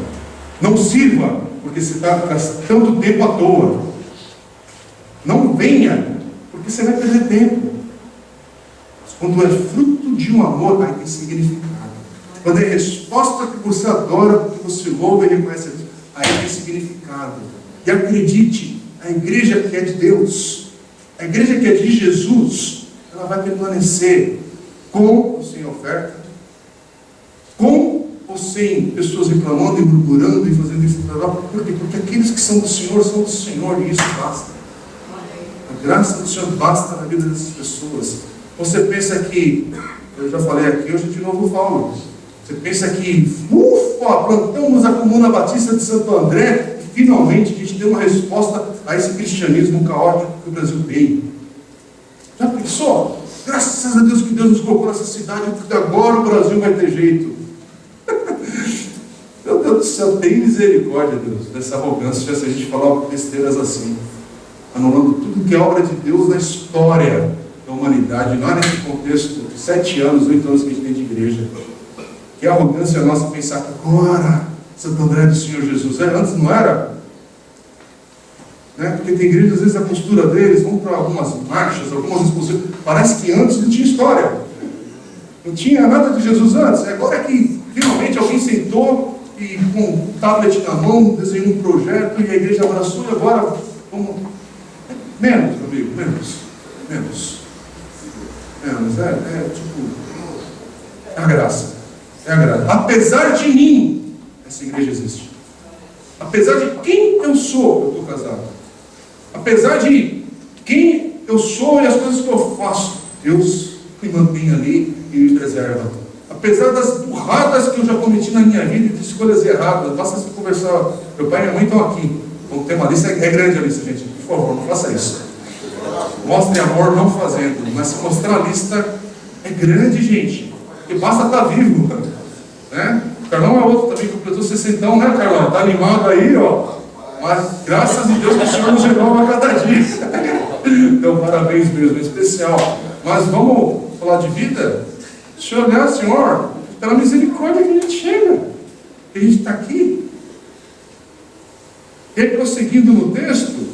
Não sirva, porque você está gastando tempo à toa. Não venha, porque você vai perder tempo. Mas quando é fruto de um amor, aí tem significado. Quando é resposta que você adora, porque você louva e reconhece, aí tem significado. E acredite, a igreja que é de Deus, a igreja que é de Jesus, ela vai permanecer com ou sem oferta, com ou sem pessoas reclamando e murmurando e fazendo isso. Por quê? Porque aqueles que são do Senhor, e isso basta. A graça do Senhor basta na vida dessas pessoas. Você pensa que, eu já falei aqui, hoje de novo falo, você pensa que, plantamos a Comuna Batista de Santo André, finalmente a gente deu uma resposta a esse cristianismo caótico que o Brasil tem. Já pensou? Graças a Deus que Deus nos colocou nessa cidade, porque agora o Brasil vai ter jeito. Meu Deus do céu, tem misericórdia, Deus, dessa arrogância, se a gente falar besteiras assim, anulando tudo que é obra de Deus na história da humanidade, não é nesse contexto de 7 anos, 8 anos que a gente tem de igreja. Que arrogância nossa pensar que agora Santo André do Senhor Jesus. Antes não era? Né? Porque tem igrejas, às vezes, a postura deles, vão para algumas marchas, algumas exposições. Parece que antes não tinha história. Não tinha nada de Jesus antes. Agora que finalmente alguém sentou e com um tablet na mão, desenhou um projeto e a igreja abraçou e agora vamos... Menos, amigo, menos. É a graça. É a graça. Apesar de mim, essa igreja existe. Apesar de quem eu sou, eu estou casado. Apesar de quem eu sou e as coisas que eu faço, Deus me mantém ali e me preserva. Apesar das burradas que eu já cometi na minha vida e de escolhas erradas, basta se conversar. Meu pai e minha mãe estão aqui. Vamos ter uma lista, é grande a lista, gente. Por favor, não faça isso. Mostre amor não fazendo, mas se mostrar a lista é grande, gente. Porque basta estar vivo. Né? O Carlão é outro também, completou 60, né, Carlão? Está animado aí, ó. Mas graças a Deus que o Senhor nos renova a cada dia. Então, parabéns mesmo, especial. Mas vamos falar de vida? Deixa eu olhar, Senhor, pela misericórdia que a gente chega, que a gente está aqui. E prosseguindo no texto,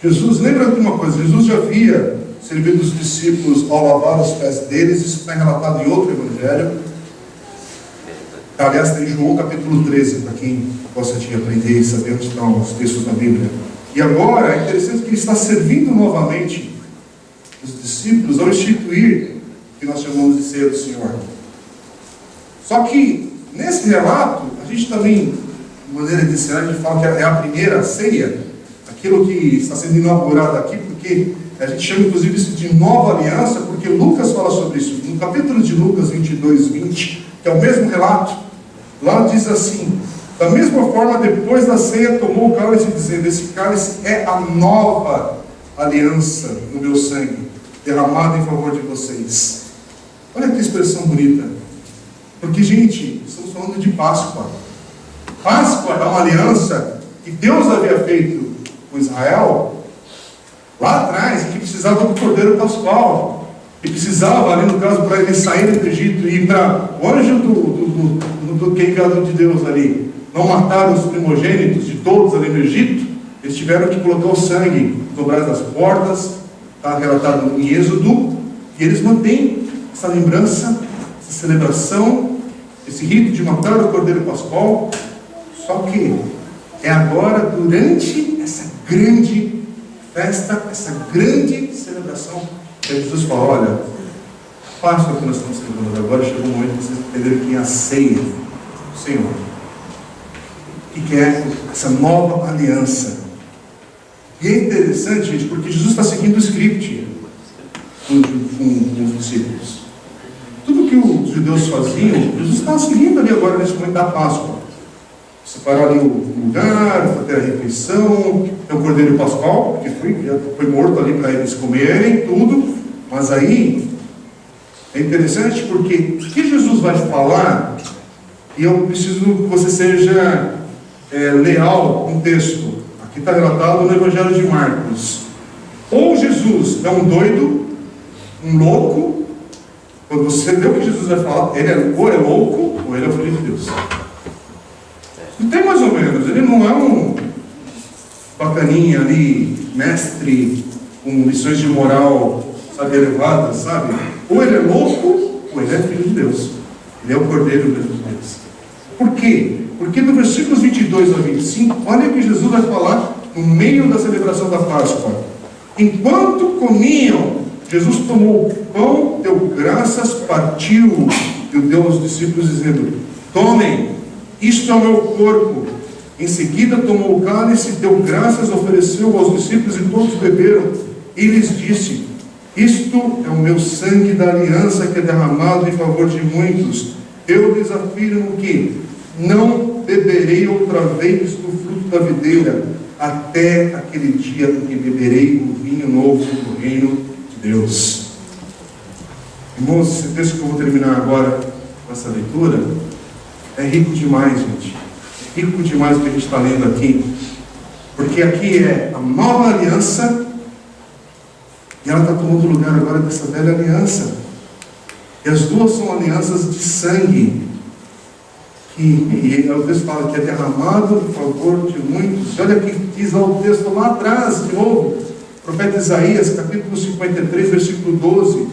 Jesus, lembra de uma coisa, Jesus já havia servido os discípulos ao lavar os pés deles, isso está relatado em outro evangelho. Aliás, tem João capítulo 13, para quem gosta de aprender e saber onde estão os textos da Bíblia. E agora, é interessante que ele está servindo novamente os discípulos ao instituir o que nós chamamos de ceia do Senhor. Só que, nesse relato, a gente também, de maneira de ensinar, a gente fala que é a primeira ceia, aquilo que está sendo inaugurado aqui, porque a gente chama inclusive isso de nova aliança, porque Lucas fala sobre isso. No capítulo de Lucas 22, 20, que é o mesmo relato, lá diz assim: da mesma forma, depois da ceia, tomou o cálice, dizendo: esse cálice é a nova aliança no meu sangue, derramado em favor de vocês. Olha que expressão bonita. Porque, gente, estamos falando de Páscoa. Páscoa é uma aliança que Deus havia feito com Israel lá atrás, que precisava do Cordeiro Pascual, que precisava, ali no caso, para eles saírem do Egito e ir para o anjo do que é enviado de Deus ali, não matar os primogênitos de todos ali no Egito. Eles tiveram que colocar o sangue no braço das portas, está relatado em Êxodo, e eles mantêm essa lembrança, essa celebração, esse rito de matar o Cordeiro Pascual. Só que é agora, durante essa grande festa, essa grande celebração, que Jesus fala: olha, a Páscoa que nós estamos celebrando agora, chegou o momento de vocês entenderem que é a ceia do Senhor, que é essa nova aliança. E é interessante, gente, porque Jesus está seguindo o script com os discípulos. Tudo que os judeus faziam, Jesus está seguindo ali agora nesse momento da Páscoa. Separar ali o lugar, fazer a refeição, tem o Cordeiro Pascual, que foi morto ali para eles comerem, tudo. Mas aí, é interessante porque o que Jesus vai falar, e eu preciso que você seja leal com o texto. Aqui está relatado no Evangelho de Marcos. Ou Jesus é um doido, um louco. Quando você vê o que Jesus vai falar, ele ou é louco, ou ele é o Filho de Deus. Não tem mais ou menos, ele não é um bacaninha ali, mestre, com lições de moral, sabe, elevadas, sabe? Ou ele é louco, ou ele é Filho de Deus. Ele é o Cordeiro mesmo de Deus. Por quê? Porque no versículos 22 a 25, olha o que Jesus vai falar no meio da celebração da Páscoa. Enquanto comiam, Jesus tomou o pão, deu graças, partiu e deu aos discípulos, dizendo: tomem, isto é o meu corpo. Em seguida tomou o cálice, deu graças, ofereceu aos discípulos e todos beberam. E lhes disse: isto é o meu sangue da aliança que é derramado em favor de muitos. Eu lhes afirmo que não beberei outra vez do fruto da videira, até aquele dia em que beberei o vinho novo do reino de Deus. Irmãos, esse texto que eu vou terminar agora com essa leitura é rico demais, gente. É rico demais o que a gente está lendo aqui. Porque aqui é a nova aliança, e ela está tomando lugar agora dessa velha aliança. E as duas são alianças de sangue. E às vezes fala que é derramado em favor de muitos. Olha que diz lá o texto lá atrás, de novo. O profeta Isaías, capítulo 53, versículo 12.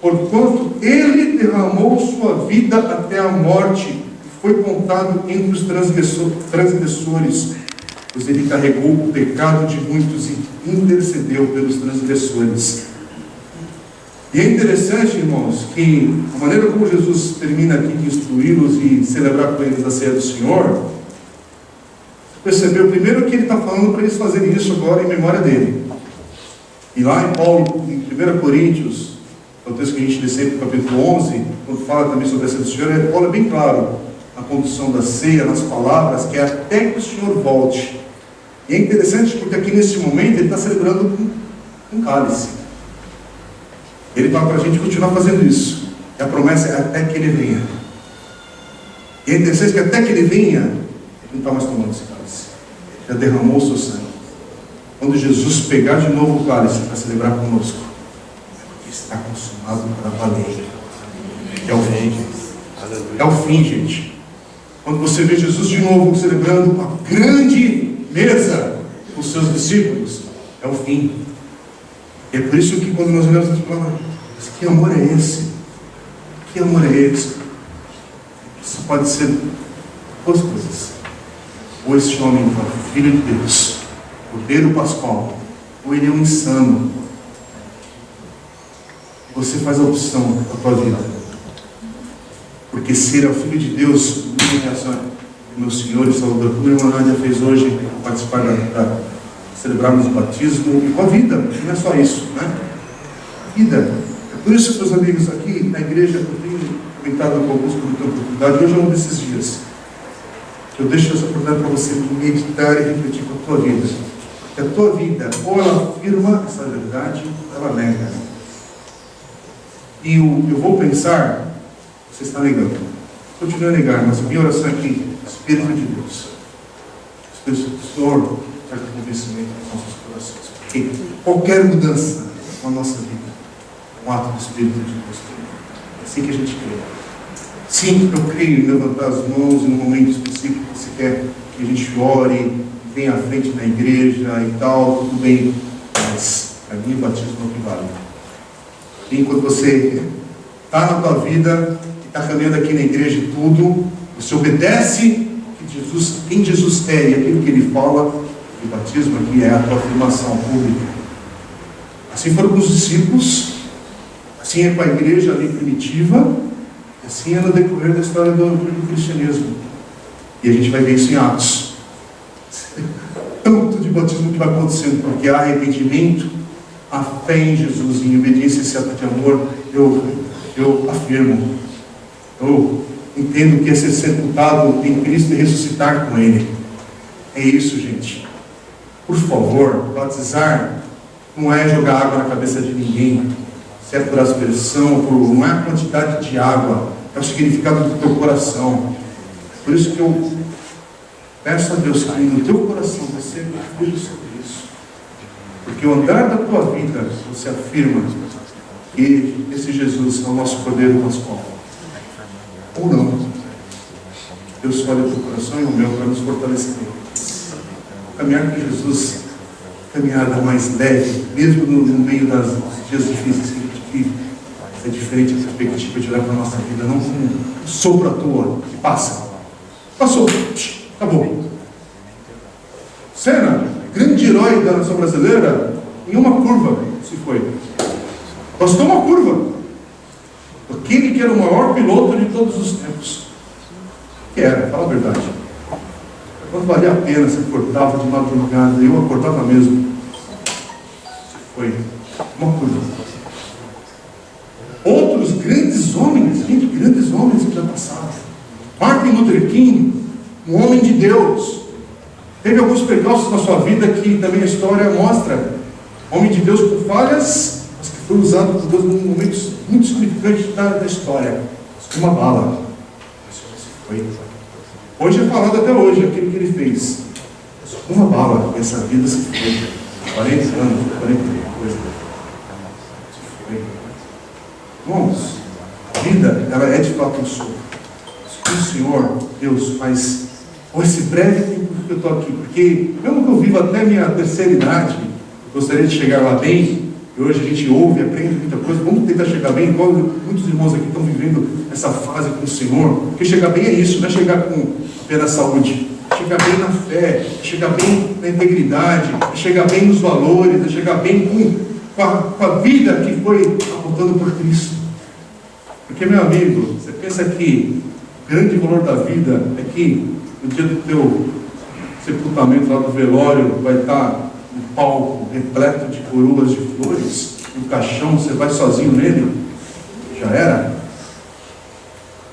porquanto ele derramou sua vida até a morte, foi contado entre os transgressores, pois ele carregou o pecado de muitos e intercedeu pelos transgressores. E é interessante, irmãos, que a maneira como Jesus termina aqui de instruí-los e celebrar com eles a ceia do Senhor, percebeu primeiro que ele está falando para eles fazerem isso agora em memória dele. E lá em Paulo, em 1 Coríntios, é o texto que a gente lê sempre, capítulo 11, quando fala também sobre a ceia do Senhor, Paulo é bem claro na condução da ceia, nas palavras, que é até que o Senhor volte. E é interessante porque aqui nesse momento ele está celebrando um cálice. Ele fala para a gente continuar fazendo isso. E a promessa é até que ele venha. E é interessante que até que ele venha, ele não está mais tomando esse cálice. Ele já derramou o seu sangue. Quando Jesus pegar de novo o cálice para celebrar conosco, é porque está consumado para valer. É o fim. É o fim, gente. Quando você vê Jesus de novo celebrando uma grande mesa com os seus discípulos, é o fim. E é por isso que quando nós olhamos para falar, que amor é esse? Que amor é esse? Isso pode ser duas coisas. Ou esse homem é filho de Deus, Cordeiro Pascual, ou ele é um insano. Você faz a opção da tua vida. Porque ser o filho de Deus, minha reação, meu Senhor e Salvador, como a irmã Nádia fez hoje, participar da celebrarmos o batismo, e com a vida, não é só isso, né? Vida. É por isso, meus amigos, aqui na igreja, eu tenho comentado com alguns por ter oportunidade, hoje é um desses dias, que eu deixo essa oportunidade para você meditar e refletir com a tua vida. Porque a tua vida, ou ela afirma essa verdade, ou ela nega. E eu vou pensar, você está negando. Continue a negar, mas a minha oração é que Espírito de Deus, Espírito do Senhor, traga convencimento nos nossos corações. Porque qualquer mudança na nossa vida é um ato do Espírito de Deus. É assim que a gente crê. Sim, eu creio em levantar as mãos em um momento específico que você quer que a gente ore, venha à frente na igreja e tal, tudo bem. Mas para mim o batismo é o que vale. Enquanto você está na tua vida, está caminhando aqui na igreja e tudo, você obedece quem Jesus é e aquilo que ele fala, o batismo aqui é a tua afirmação pública. Assim foram com os discípulos, assim é com a igreja ali primitiva, e assim é no decorrer da história do cristianismo. E a gente vai ver isso em Atos. Tanto de batismo que vai acontecendo, porque há arrependimento, a fé em Jesus, em obediência a esse ato de amor, eu afirmo, eu entendo que é ser sepultado em Cristo e ressuscitar com Ele. É isso, gente. Por favor, batizar não é jogar água na cabeça de ninguém, se é por aspersão, não é a quantidade de água, é o significado do teu coração. Por isso que eu peço a Deus que no teu coração você reflita sobre isso. Porque o andar da tua vida, você afirma que esse Jesus é o nosso Cordeiro Pascual. Ou não. Deus escolhe o teu coração e o meu para nos fortalecer. Caminhar com Jesus, caminhada mais leve, mesmo no meio das dias difíceis que a gente vive, é diferente a perspectiva de olhar para a nossa vida, não como um sopro à toa, que passa. Passou, acabou. Senna, grande herói da nação brasileira, em uma curva se foi. Bastou uma curva. Aquele que era o maior piloto de todos os tempos. Que era, fala a verdade. Quando valia a pena, se acordava de madrugada, eu acordava mesmo. Foi uma curva. Outros grandes homens, gente, grandes homens que já passaram. Martin Luther King, um homem de Deus. Teve alguns percalços na sua vida que também a história mostra. Homem de Deus com falhas, mas que foi usado por Deus num momento muito significante da história. Uma bala. Foi. Hoje é falado até hoje aquilo que ele fez. Uma bala, essa vida se foi. 40 anos, 40 coisa. Se foi. Irmãos, a vida, ela é de fato um sopro. O Senhor, Deus, faz esse breve tempo que eu estou aqui, porque mesmo que eu viva até a minha terceira idade, gostaria de chegar lá bem, E hoje a gente ouve, aprende muita coisa. Vamos tentar chegar bem, igual muitos irmãos aqui estão vivendo essa fase com o Senhor. Porque chegar bem é isso, não é chegar com apenas saúde. É chegar bem na fé, é chegar bem na integridade, é chegar bem nos valores, é chegar bem com a vida que foi apontando por Cristo. Porque, meu amigo, você pensa que o grande valor da vida é que no dia do teu sepultamento lá no velório vai estar um palco repleto de coroas de flores, um caixão, você vai sozinho nele? Já era.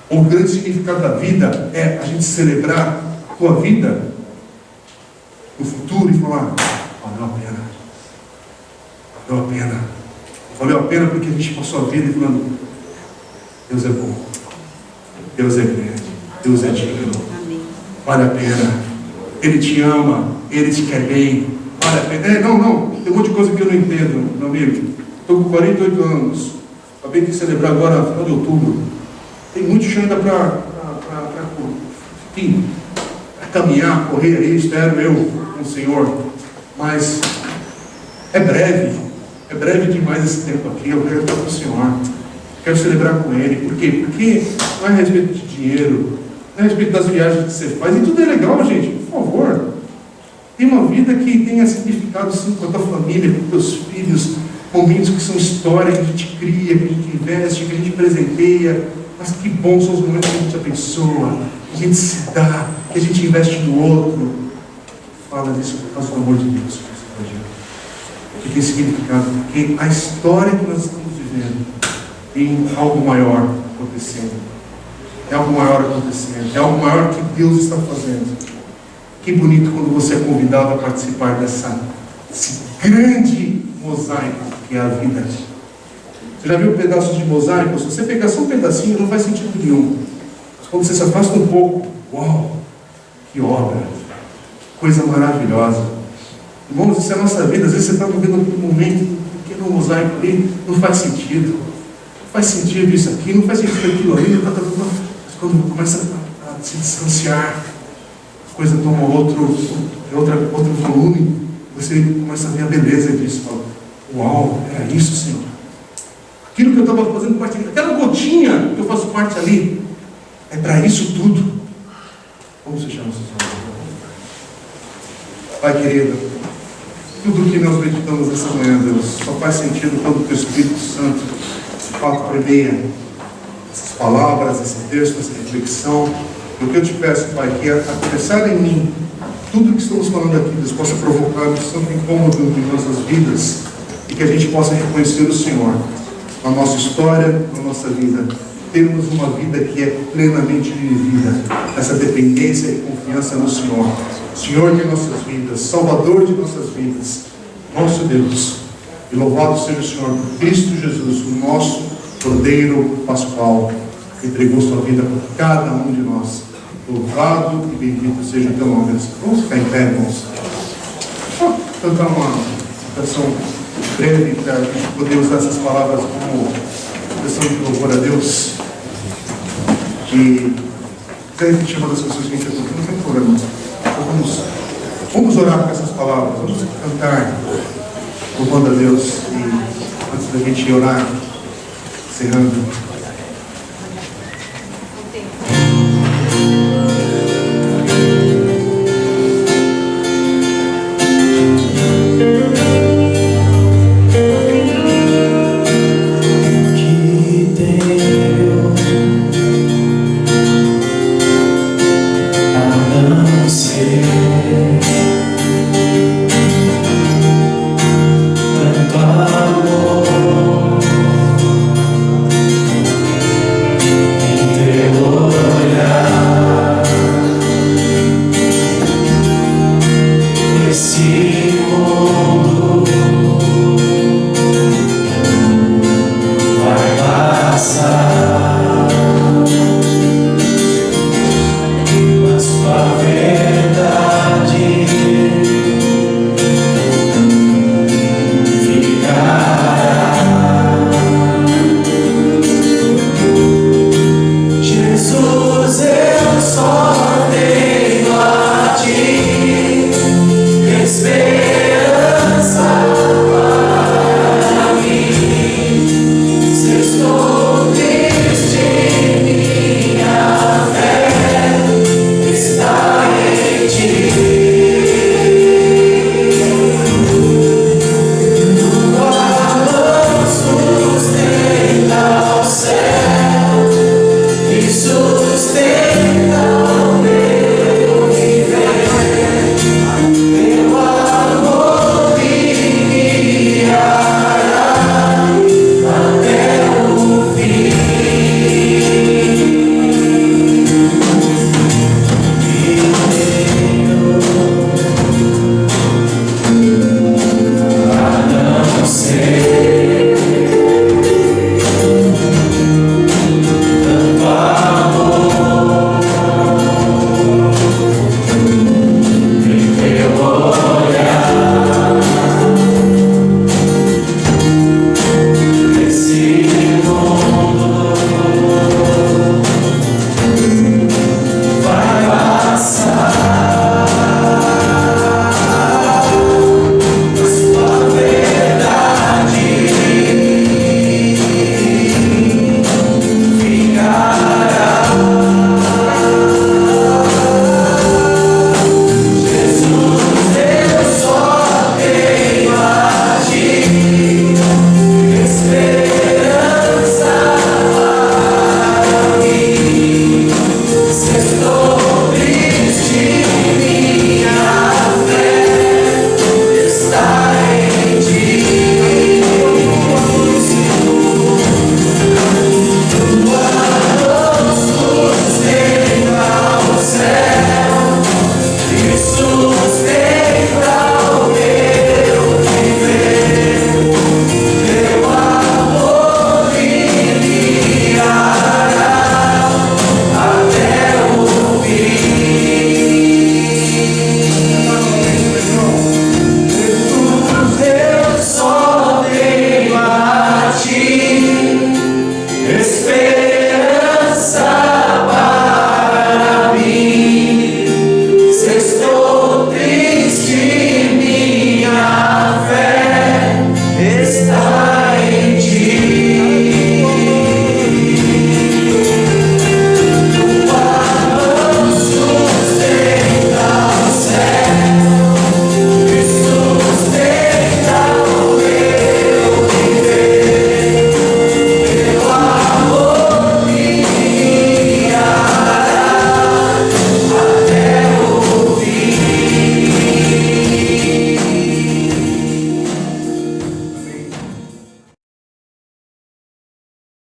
O grande significado da vida é a gente celebrar a tua vida no futuro e falar: valeu a pena. Valeu a pena. Valeu a pena porque a gente passou a vida falando: Deus é bom, Deus é grande, Deus é digno, vale a pena, Ele te ama, Ele te quer bem, vale a pena. Não, tem um monte de coisa que eu não entendo, meu amigo. Estou com 48 anos, acabei de celebrar agora, no final de outubro. Tem muito chão ainda para caminhar, correr aí, espero eu com o Senhor, mas é breve demais esse tempo aqui. Eu quero estar com o Senhor, quero celebrar com Ele. Por quê? Porque não é a respeito de dinheiro, não é a respeito das viagens que você faz, e tudo é legal, gente, por favor. Tem uma vida que tenha significado sim com a tua família, com os teus filhos, momentos que são história, que a gente cria, que a gente investe, que a gente presenteia. Mas que bons são os momentos que a gente abençoa, que a gente se dá, que a gente investe no outro. Fala disso por causa do amor de Deus, que tem significado, porque a história que nós estamos vivendo tem algo maior acontecendo. É algo maior acontecendo, é algo maior que Deus está fazendo. Que bonito quando você é convidado a participar desse grande mosaico que é a vida. Você já viu pedaços de mosaico? Se você pegar só um pedacinho, não faz sentido nenhum. Mas quando você se afasta um pouco, uau, que obra, coisa maravilhosa. Irmãos, isso é a nossa vida. Às vezes você está vivendo um momento, um pequeno mosaico ali, não faz sentido. Não faz sentido isso aqui, não faz sentido aquilo ali. Mas quando começa a se distanciar, a coisa toma outro volume, você começa a ver a beleza disso. Fala: uau, era isso, Senhor. Aquilo que eu estava fazendo parte, aquela gotinha que eu faço parte ali, é para isso tudo. Vamos fechar nossos olhos. Pai querido, tudo que nós meditamos essa manhã, Deus, só faz sentido quando o Teu Espírito Santo fala por meio essas palavras, esse texto, essa reflexão. E o que eu te peço, Pai, que a começar em mim, tudo que estamos falando aqui, Deus, possa provocar um santo incômodo em nossas vidas, e que a gente possa reconhecer o Senhor na nossa história, na nossa vida. Termos uma vida que é plenamente vivida, essa dependência e confiança no Senhor. Senhor de nossas vidas, Salvador de nossas vidas, nosso Deus. E louvado seja o Senhor por Cristo Jesus, o nosso Cordeiro Pascual, que entregou sua vida por cada um de nós. Louvado e bendito seja o teu nome. Vamos ficar em pé, irmãos. Só cantar uma canção breve para a gente poder usar essas palavras como expressão de louvor a Deus. E se a gente chama das pessoas que a gente está tocando, não tem problema. Então vamos orar com essas palavras, vamos cantar louvando a Deus. E antes da gente orar, encerrando. Jesus, eu só